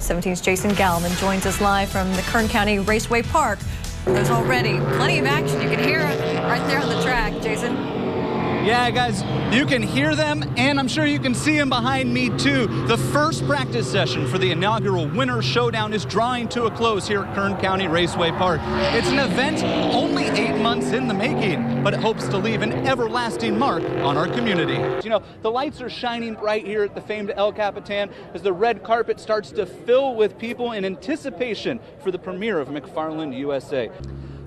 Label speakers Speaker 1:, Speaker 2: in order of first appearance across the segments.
Speaker 1: 17's Jason Galvin joins us live from the Kern County Raceway Park. There's already plenty of action. You can hear it right there on the track, Jason.
Speaker 2: Yeah, guys, you can hear them, and I'm sure you can see them behind me, too. The first practice session for the inaugural Winter Showdown is drawing to a close here at Kern County Raceway Park. It's an event only 8 months in the making, but it hopes to leave an everlasting mark on our community. You know, the lights are shining bright here at the famed El Capitan as the red carpet starts to fill with people in anticipation for the premiere of McFarland USA.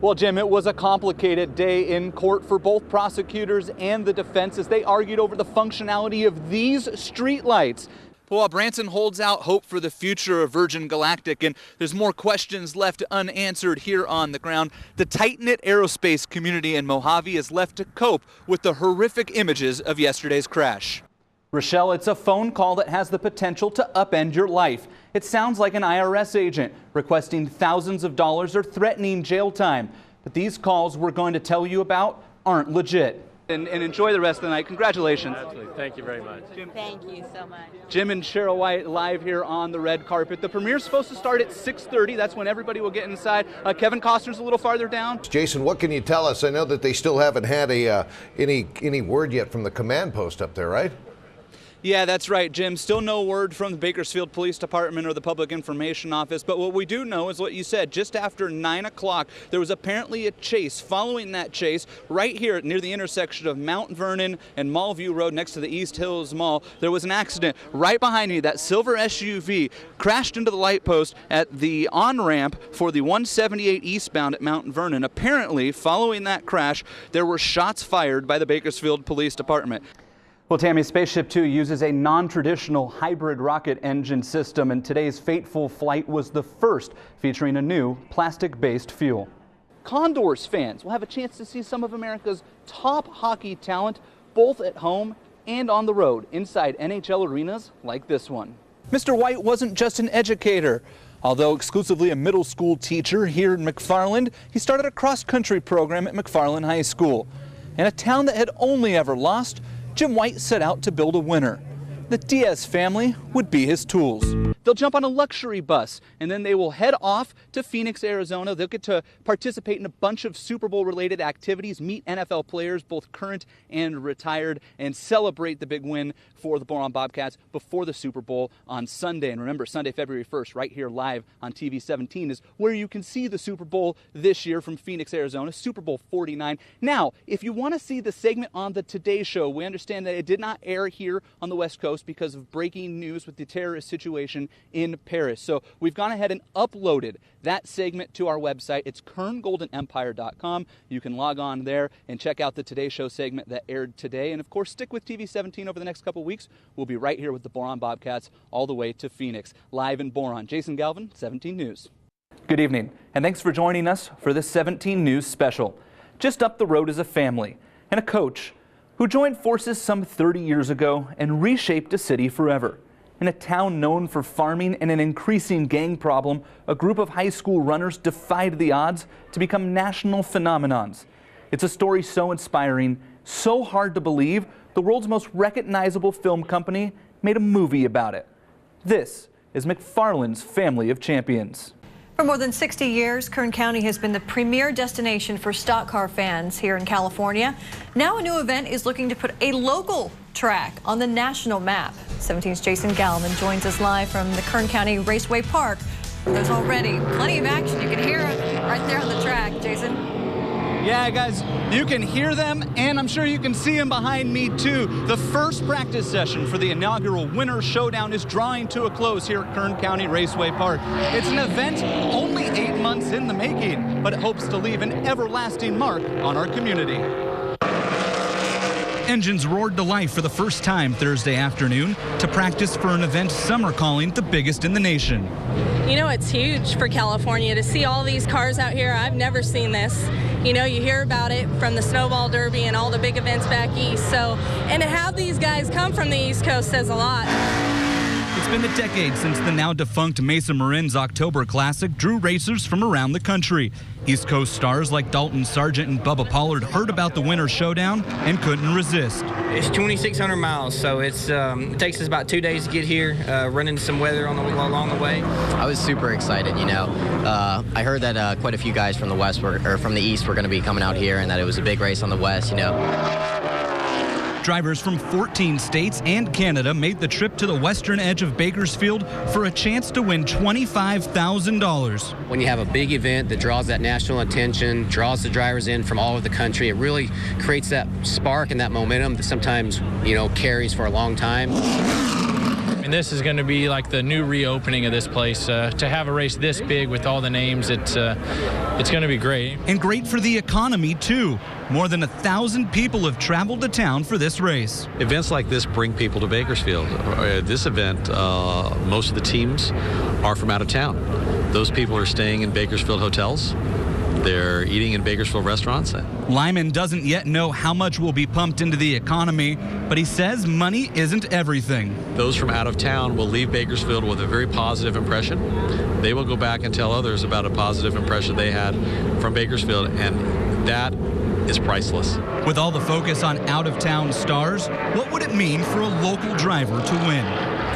Speaker 2: Well, Jim, it was a complicated day in court for both prosecutors and the defense as they argued over the functionality of these streetlights. While Branson holds out hope for the future of Virgin Galactic and there's more questions left unanswered here on the ground, the tight-knit aerospace community in Mojave is left to cope with the horrific images of yesterday's crash. Rochelle, it's a phone call that has the potential to upend your life. It sounds like an IRS agent requesting thousands of dollars or threatening jail time. But these calls we're going to tell you about aren't legit. And enjoy the rest of the night. Congratulations.
Speaker 3: Absolutely. Thank you very much.
Speaker 4: Jim. Thank you so much.
Speaker 2: Jim and Cheryl White live here on the red carpet. The premiere's supposed to start at 6:30. That's when everybody will get inside. Kevin Costner's a little farther down.
Speaker 5: Jason, what can you tell us? I know that they still haven't had any word yet from the command post up there, right?
Speaker 2: Yeah, that's right, Jim. Still no word from the Bakersfield Police Department or the Public Information Office. But what we do know is what you said. Just after 9 o'clock, there was apparently a chase. Following that chase, right here near the intersection of Mount Vernon and Mallview Road next to the East Hills Mall, there was an accident. Right behind me, that silver SUV crashed into the light post at the on-ramp for the 178 eastbound at Mount Vernon. Apparently, following that crash, there were shots fired by the Bakersfield Police Department. Well, Tammy, Spaceship Two uses a non-traditional hybrid rocket engine system, and today's fateful flight was the first featuring a new plastic-based fuel. Condors fans will have a chance to see some of America's top hockey talent, both at home and on the road, inside NHL arenas like this one. Mr. White wasn't just an educator. Although exclusively a middle school teacher here in McFarland, he started a cross-country program at McFarland High School. In a town that had only ever lost, Jim White set out to build a winner. The Diaz family would be his tools. They'll jump on a luxury bus, and then they will head off to Phoenix, Arizona. They'll get to participate in a bunch of Super Bowl-related activities, meet NFL players, both current and retired, and celebrate the big win for the Boron Bobcats before the Super Bowl on Sunday. And remember, Sunday, February 1st, right here live on TV 17 is where you can see the Super Bowl this year from Phoenix, Arizona, Super Bowl 49. Now, if you want to see the segment on the Today Show, we understand that it did not air here on the West Coast because of breaking news with the terrorist situation in Paris. So we've gone ahead and uploaded that segment to our website. It's kerngoldenempire.com. You can log on there and check out the Today Show segment that aired today. And of course, stick with TV 17 over the next couple weeks. We'll be right here with the Boron Bobcats all the way to Phoenix. Live in Boron. Jason Galvin, 17 News. Good evening, and thanks for joining us for this 17 News special. Just up the road is a family and a coach who joined forces some 30 years ago and reshaped a city forever. In a town known for farming and an increasing gang problem, a group of high school runners defied the odds to become national phenomenons. It's a story so inspiring, so hard to believe, the world's most recognizable film company made a movie about it. This is McFarland's Family of Champions.
Speaker 1: For more than 60 years, Kern County has been the premier destination for stock car fans here in California. Now a new event is looking to put a local track on the national map. 17's Jason Galvin joins us live from the Kern County Raceway Park. There's already plenty of action. You can hear it right there on the track, Jason.
Speaker 2: Yeah, guys, you can hear them, and I'm sure you can see them behind me, too. The first practice session for the inaugural Winter Showdown is drawing to a close here at Kern County Raceway Park. It's an event only 8 months in the making, but it hopes to leave an everlasting mark on our community. Engines roared to life for the first time Thursday afternoon to practice for an event some are calling the biggest in the nation.
Speaker 6: You know, it's huge for California to see all these cars out here. I've never seen this. You know, you hear about it from the Snowball Derby and all the big events back east. So, and to have these guys come from the East Coast says a lot.
Speaker 2: It's been a decade since the now defunct Mesa Marin's October Classic drew racers from around the country. East Coast stars like Dalton Sargent and Bubba Pollard heard about the winter showdown and couldn't resist.
Speaker 3: It's 2,600 miles, so it takes us about 2 days to get here, running into some weather along the way.
Speaker 4: I was super excited, you know. I heard that quite a few guys from the from the East were going to be coming out here, and that it was a big race on the West, you know.
Speaker 2: Drivers from 14 states and Canada made the trip to the western edge of Bakersfield for a chance to win $25,000.
Speaker 7: When you have a big event that draws that national attention, draws the drivers in from all over the country, it really creates that spark and that momentum that sometimes, you know, carries for a long time.
Speaker 8: And this is going to be like the new reopening of this place. To have a race this big with all the names, it's going to be great.
Speaker 2: And great for the economy, too. More than 1,000 people have traveled to town for this race.
Speaker 9: Events like this bring people to Bakersfield. This event, most of the teams are from out of town. Those people are staying in Bakersfield hotels. They're eating in Bakersfield restaurants.
Speaker 2: Lyman doesn't yet know how much will be pumped into the economy, but he says money isn't everything.
Speaker 9: Those from out of town will leave Bakersfield with a very positive impression. They will go back and tell others about a positive impression they had from Bakersfield, and that is priceless.
Speaker 2: With all the focus on out-of-town stars, what would it mean for a local driver to win?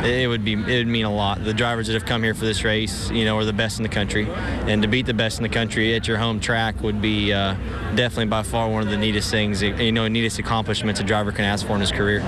Speaker 10: It would mean a lot. The drivers that have come here for this race, you know, are the best in the country, and to beat the best in the country at your home track would be definitely by far one of the neatest things, you know, neatest accomplishments a driver can ask for in his career.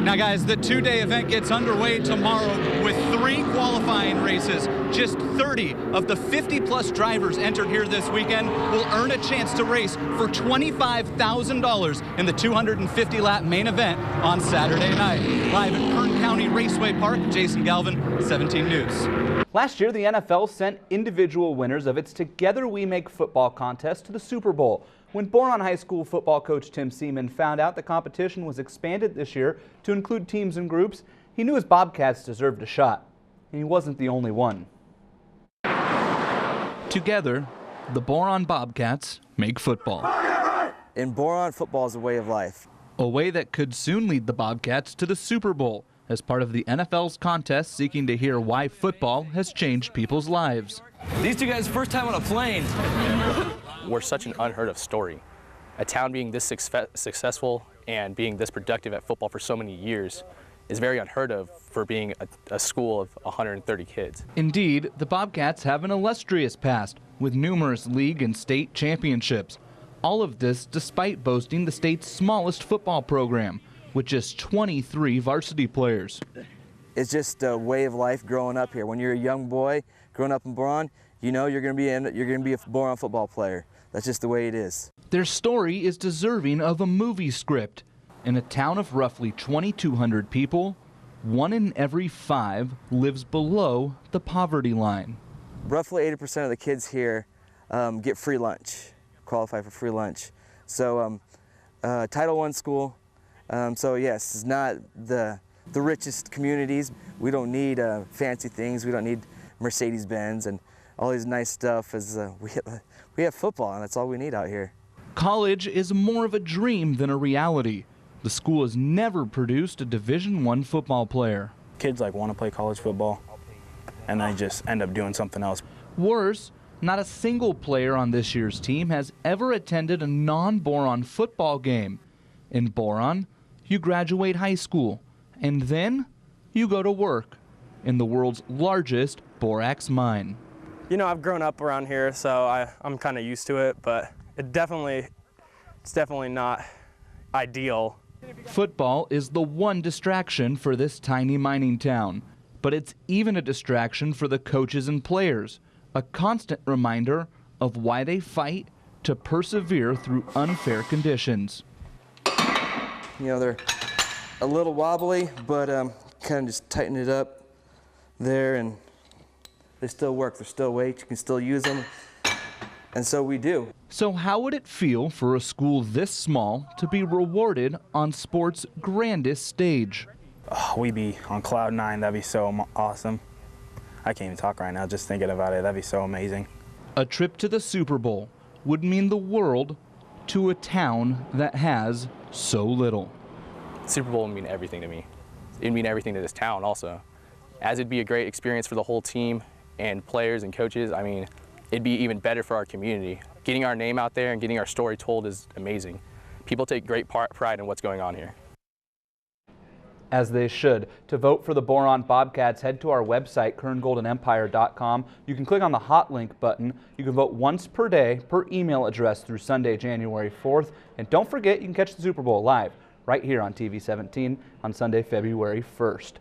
Speaker 2: Now, guys, the two-day event gets underway tomorrow with 3 qualifying races. Just 30 of the 50-plus drivers entered here this weekend will earn a chance to race for $25,000 in the 250-lap main event on Saturday night. Live at Kern County Raceway Park, Jason Galvin, 17 News. Last year, the NFL sent individual winners of its Together We Make Football contest to the Super Bowl. When Boron High School football coach Tim Seaman found out the competition was expanded this year to include teams and groups, he knew his Bobcats deserved a shot. And he wasn't the only one. Together, the Boron Bobcats make football.
Speaker 11: In Boron, football is a way of life.
Speaker 2: A way that could soon lead the Bobcats to the Super Bowl as part of the NFL's contest seeking to hear why football has changed people's lives.
Speaker 12: These two guys, first time on a plane.
Speaker 13: We're such an unheard of story. A town being this successful and being this productive at football for so many years is very unheard of for being a school of 130 kids.
Speaker 2: Indeed, the Bobcats have an illustrious past with numerous league and state championships. All of this despite boasting the state's smallest football program with just 23 varsity players.
Speaker 11: It's just a way of life growing up here. When you're a young boy growing up in Boron, you know you're going to be a Boron football player. That's just the way it is.
Speaker 2: Their story is deserving of a movie script. In a town of roughly 2,200 people, 1 in every 5 lives below the poverty line.
Speaker 11: Roughly 80% of the kids here get free lunch, qualify for free lunch. So Title I school, so yes, it's not the richest communities. We don't need fancy things. We don't need Mercedes-Benz and all these nice stuff. We have football, and that's all we need out here.
Speaker 2: College is more of a dream than a reality. The school has never produced a Division I football player.
Speaker 14: Kids want to play college football, and they just end up doing something else.
Speaker 2: Worse, not a single player on this year's team has ever attended a non-Boron football game. In Boron, you graduate high school, and then you go to work in the world's largest borax mine.
Speaker 15: You know, I've grown up around here, so I'm kind of used to it, but it's definitely not ideal.
Speaker 2: Football is the one distraction for this tiny mining town, but it's even a distraction for the coaches and players, a constant reminder of why they fight to persevere through unfair conditions.
Speaker 11: You know, they're a little wobbly, but kind of just tighten it up there, and they still work. They're still weights. You can still use them, and so we do.
Speaker 2: So how would it feel for a school this small to be rewarded on sport's grandest stage?
Speaker 14: Oh, we'd be on cloud 9. That'd be so awesome. I can't even talk right now just thinking about it. That'd be so amazing.
Speaker 2: A trip to the Super Bowl would mean the world to a town that has so little.
Speaker 13: Super Bowl would mean everything to me. It would mean everything to this town also. As it'd be a great experience for the whole team and players and coaches, I mean, it'd be even better for our community. Getting our name out there and getting our story told is amazing. People take great pride in what's going on here.
Speaker 2: As they should. To vote for the Boron Bobcats, head to our website, kerngoldenempire.com. You can click on the hot link button. You can vote once per day per email address through Sunday, January 4th. And don't forget, you can catch the Super Bowl live right here on TV 17 on Sunday, February 1st.